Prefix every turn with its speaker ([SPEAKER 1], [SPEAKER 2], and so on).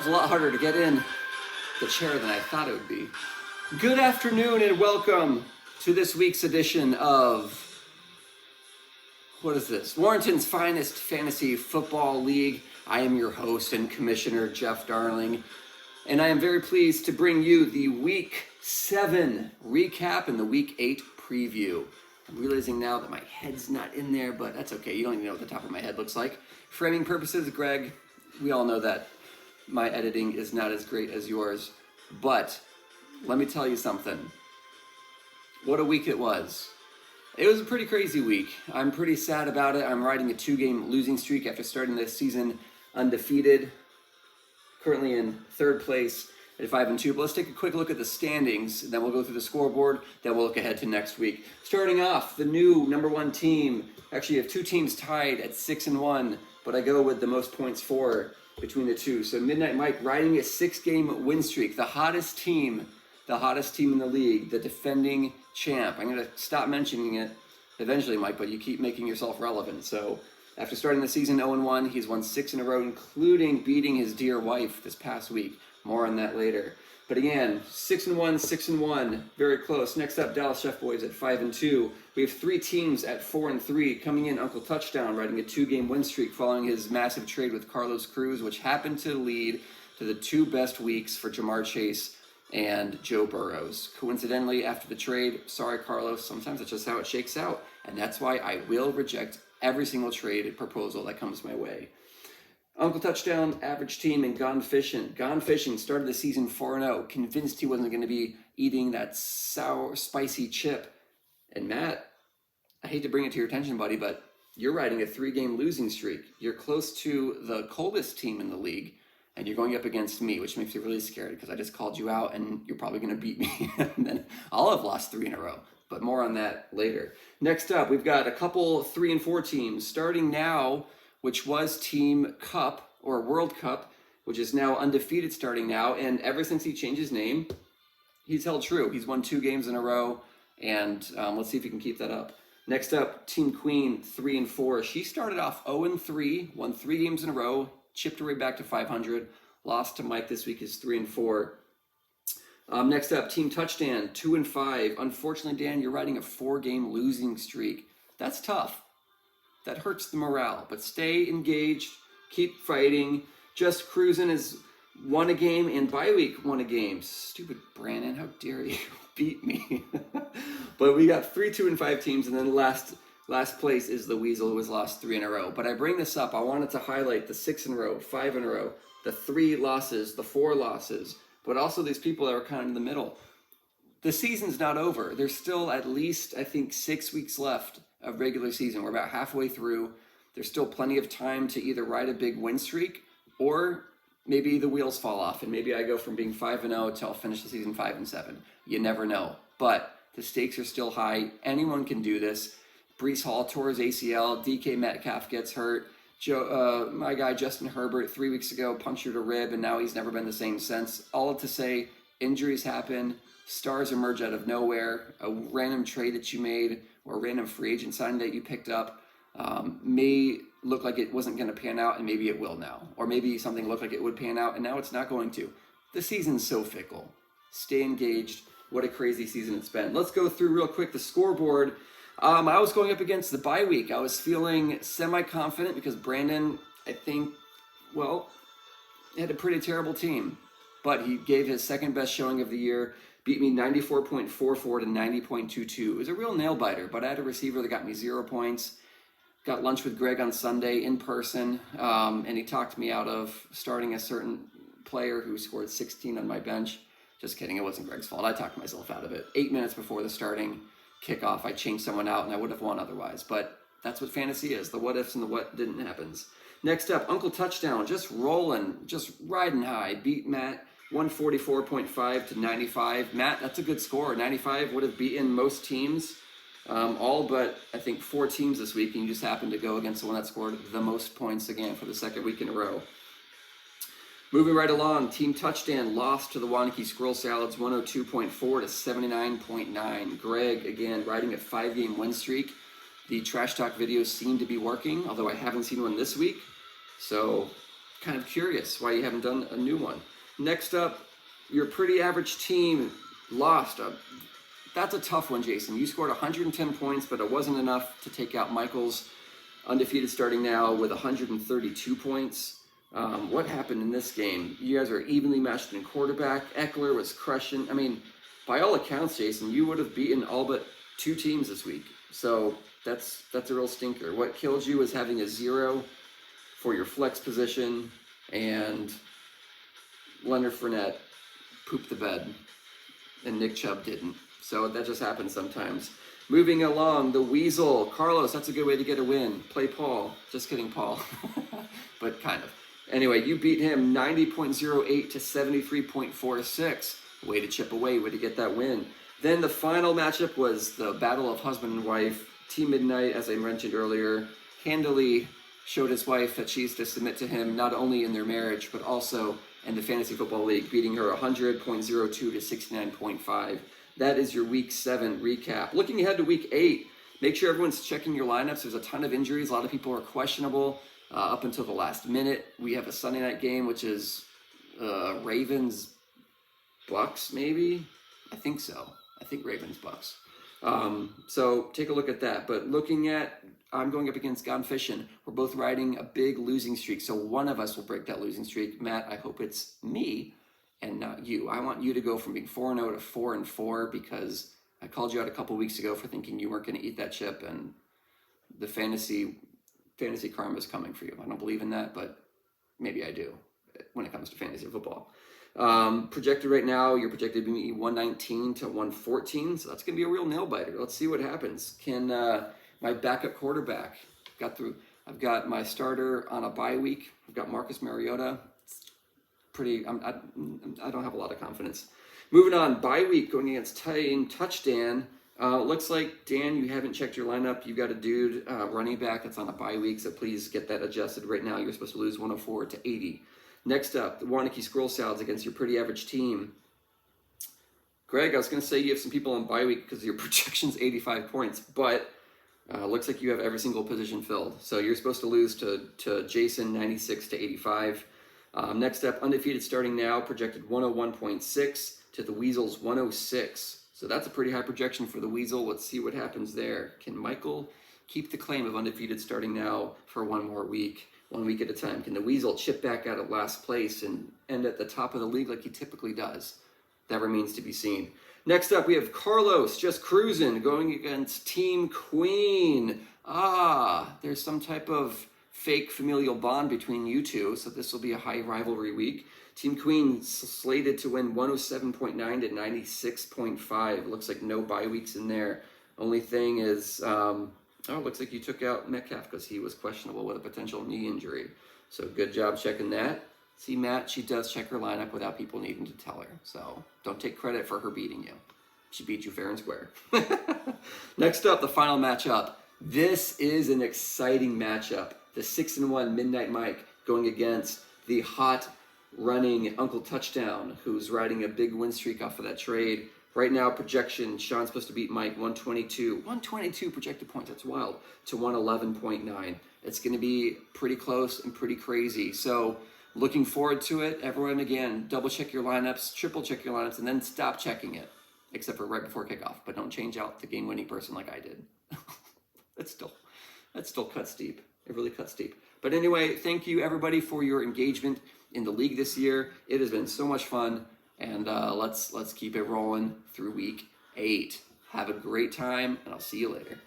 [SPEAKER 1] a lot harder to get in the chair than I thought it would be. Good afternoon and welcome to this week's edition of, what is this? Warrenton's finest fantasy football league. I am your host and commissioner, Jeff Darling, and I am very pleased to bring you the Week 7 recap and the Week 8 preview. I'm realizing now that my head's not in there, but that's okay. You don't even know what the top of my head looks like. Framing purposes, Greg, we all know that my editing is not as great as yours, but let me tell you something. What a week it was. It was a pretty crazy week. I'm pretty sad about it. I'm riding a 2-game losing streak after starting this season undefeated. Currently in third place at 5-2. But let's take a quick look at the standings. Then we'll go through the scoreboard. Then we'll look ahead to next week. Starting off, the new number 1 team. Actually, you have 2 teams tied at 6-1, but I go with the most points for between the two. So Midnight Mike riding a 6-game win streak. The hottest team in the league, the defending champ. I'm going to stop mentioning it eventually, Mike, but you keep making yourself relevant. So after starting the season 0-1, he's won 6 in a row, including beating his dear wife this past week. More on that later. But again, 6-1, 6-1, very close. Next up, Dallas Chef Boys at 5-2. We have 3 teams at 4-3. Coming in, Uncle Touchdown riding a 2-game win streak following his massive trade with Carlos Cruz, which happened to lead to the 2 best weeks for Jamar Chase and Joe Burrows. Coincidentally, after the trade, sorry Carlos, sometimes that's just how it shakes out, and that's why I will reject every single trade proposal that comes my way. Uncle Touchdown, average team, and Gone Fishing. Gone Fishing started the season 4-0, convinced he wasn't going to be eating that sour, spicy chip. And Matt, I hate to bring it to your attention, buddy, but you're riding a 3-game losing streak. You're close to the coldest team in the league, and you're going up against me, which makes me really scared because I just called you out, and you're probably going to beat me. And then I'll have lost 3 in a row, but more on that later. Next up, we've got a couple 3-4 teams starting now, which was Team Cup, or World Cup, which is now undefeated starting now. And ever since he changed his name, he's held true. He's won 2 games in a row, and let's see if he can keep that up. Next up, Team Queen, 3-4. She started off 0-3, won 3 games in a row, chipped her way back to 500, lost to Mike this week is 3-4. Next up, Team Touchdown, 2-5. Unfortunately, Dan, you're riding a 4-game losing streak. That's tough. That hurts the morale, but stay engaged, keep fighting. Just Cruising has won a game, and bye week won a game. Stupid Brandon, how dare you beat me? But we got 3 2-5 teams, and then last place is the Weasel, who has lost 3 in a row. But I bring this up, I wanted to highlight the 6 in a row, 5 in a row, the 3 losses, the 4 losses, but also these people that are kind of in the middle. The season's not over. There's still at least, I think, 6 weeks left of regular season. We're about halfway through. There's still plenty of time to either ride a big win streak, or maybe the wheels fall off and maybe I go from being 5-0 till I'll finish the season 5-7. You never know. But the stakes are still high. Anyone can do this. Breece Hall tore his ACL. DK Metcalf gets hurt. My guy Justin Herbert 3 weeks ago punctured a rib, and now he's never been the same since. All to say, injuries happen. Stars emerge out of nowhere. A random trade that you made or a random free agent signing that you picked up may look like it wasn't going to pan out, and maybe it will now. Or maybe something looked like it would pan out, and now it's not going to. The season's so fickle. Stay engaged. What a crazy season it's been. Let's go through real quick the scoreboard. I was going up against the bye week. I was feeling semi-confident because Brandon, I think, well, had a pretty terrible team. But he gave his second best showing of the year, beat me 94.44 to 90.22. It was a real nail-biter, but I had a receiver that got me 0 points. Got lunch with Greg on Sunday in person, and he talked me out of starting a certain player who scored 16 on my bench. Just kidding, it wasn't Greg's fault. I talked myself out of it. 8 minutes before the starting kickoff, I changed someone out, and I would have won otherwise. But that's what fantasy is, the what-ifs and the what didn't happens. Next up, Uncle Touchdown, just rolling, just riding high. Beat Matt 144.5 to 95. Matt, that's a good score. 95 would have beaten most teams, all but I think 4 teams this week, and you just happened to go against the one that scored the most points again for the second week in a row. Moving right along, Team Touchdown lost to the Wanakee Squirrel Salads 102.4 to 79.9. Greg, again, riding a 5-game win streak. The trash talk videos seem to be working, although I haven't seen one this week. So kind of curious why you haven't done a new one. Next up, your pretty average team lost. That's a tough one, Jason. You scored 110 points, but it wasn't enough to take out Michael's undefeated starting now with 132 points. What happened in this game? You guys are evenly matched in quarterback. Eckler was crushing. I mean, by all accounts, Jason, you would have beaten all but 2 teams this week. So that's a real stinker. What killed you was having a 0 for your flex position, and Leonard Fournette pooped the bed, and Nick Chubb didn't. So that just happens sometimes. Moving along, the Weasel. Carlos, that's a good way to get a win. Play Paul. Just kidding, Paul. But kind of. Anyway, you beat him 90.08 to 73.46. Way to chip away, way to get that win. Then the final matchup was the battle of husband and wife. Team Midnight, as I mentioned earlier, handily showed his wife that she's to submit to him not only in their marriage, but also in the Fantasy Football League, beating her 100.02 to 69.5. That is your Week 7 recap. Looking ahead to Week 8, make sure everyone's checking your lineups. There's a ton of injuries. A lot of people are questionable up until the last minute. We have a Sunday night game, which is Ravens Bucks, maybe? I think so. I think Ravens Bucks. So take a look at that. But looking at, I'm going up against Gone Fishing. We're both riding a big losing streak. So one of us will break that losing streak. Matt, I hope it's me and not you. I want you to go from being 4-0 to 4-4 because I called you out a couple weeks ago for thinking you weren't going to eat that chip, and the fantasy karma is coming for you. I don't believe in that, but maybe I do when it comes to fantasy football. Projected right now, you're projected to be 119 to 114, so that's going to be a real nail biter. Let's see what happens. Can my backup quarterback got through? I've got my starter on a bye week. I've got Marcus Mariota. I don't have a lot of confidence. Moving on, bye week going against Touchdown. Looks like, Dan, you haven't checked your lineup. You've got a dude running back that's on a bye week, so please get that adjusted right now. You're supposed to lose 104 to 80. Next up, the Warrenton Scroll Salads against your pretty average team. Greg, I was going to say you have some people on bye week because your projection's 85 points, but looks like you have every single position filled. So you're supposed to lose to Jason, 96 to 85. Next up, undefeated starting now, projected 101.6 to the Weasels 106. So that's a pretty high projection for the Weasel. Let's see what happens there. Can Michael keep the claim of undefeated starting now for one more week, 1 week at a time? Can the Weasel chip back out of last place and end at the top of the league like he typically does? That remains to be seen. Next up, we have Carlos just cruising, going against Team Queen. There's some type of fake familial bond between you two, so this will be a high rivalry week. Team Queen slated to win 107.9 to 96.5. Looks like no bye weeks in there. Only thing is, looks like you took out Metcalf because he was questionable with a potential knee injury. So good job checking that. See, Matt, she does check her lineup without people needing to tell her. So don't take credit for her beating you. She beat you fair and square. Next up, the final matchup. This is an exciting matchup. The 6-1 Midnight Mike going against the hot running Uncle Touchdown, who's riding a big win streak off of that trade. Right now, projection, Sean's supposed to beat Mike 122 projected points, that's wild, to 111.9. It's going to be pretty close and pretty crazy. So looking forward to it. Everyone, again, double check your lineups, triple check your lineups, and then stop checking it, except for right before kickoff. But don't change out the game-winning person like I did. That's still cuts deep. It really cuts deep. But anyway, thank you everybody for your engagement in the league this year. It has been so much fun, and let's keep it rolling through week 8. Have a great time, and I'll see you later.